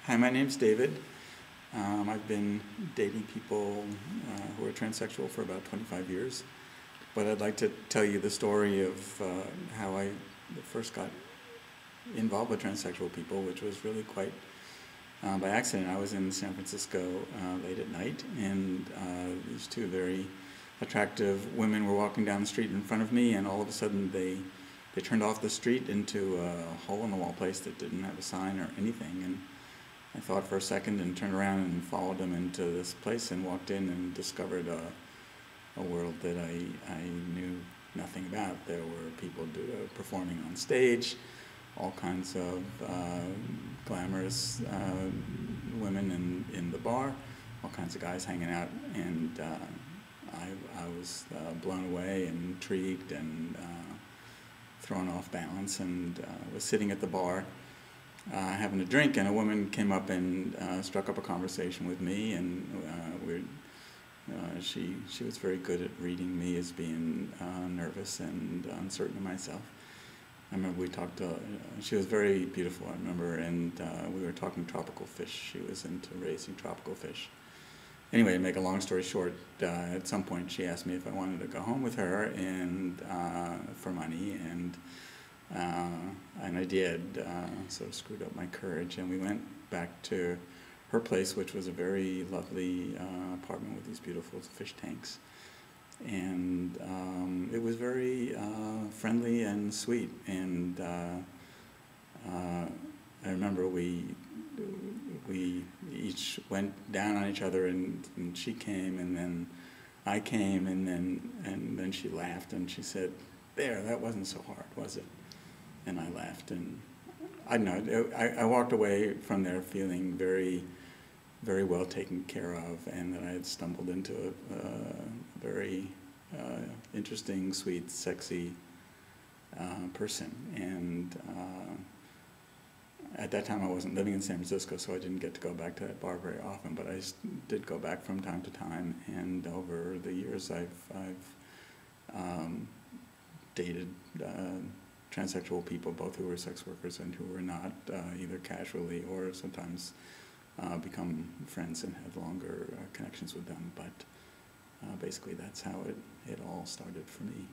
Hi, my name's David. I've been dating people who are transsexual for about 25 years. But I'd like to tell you the story of how I first got involved with transsexual people, which was really quite by accident. I was in San Francisco late at night, and these two very attractive women were walking down the street in front of me, and all of a sudden they turned off the street into a hole-in-the-wall place that didn't have a sign or anything. And I thought for a second and turned around and followed them into this place and walked in and discovered a world that I knew nothing about. There were people performing on stage, all kinds of glamorous women in the bar, all kinds of guys hanging out, and I was blown away and intrigued and thrown off balance, and was sitting at the bar having a drink, and a woman came up and struck up a conversation with me, and she was very good at reading me as being nervous and uncertain of myself. I remember we talked, she was very beautiful, I remember, and we were talking tropical fish. She was into raising tropical fish. Anyway, to make a long story short, at some point she asked me if I wanted to go home with her and for money, and I did. Sort of screwed up my courage, and we went back to her place, which was a very lovely apartment with these beautiful fish tanks. And it was very friendly and sweet, and I remember we each went down on each other, and she came, and then I came, and then she laughed, and she said, "There, that wasn't so hard, was it?" And I laughed, and I don't know, I walked away from there feeling very, very well taken care of, and that I had stumbled into a very interesting, sweet, sexy person. And at that time I wasn't living in San Francisco, so I didn't get to go back to that bar very often, but I did go back from time to time, and over the years I've dated transsexual people, both who were sex workers and who were not, either casually or sometimes become friends and had longer connections with them. But basically that's how it all started for me.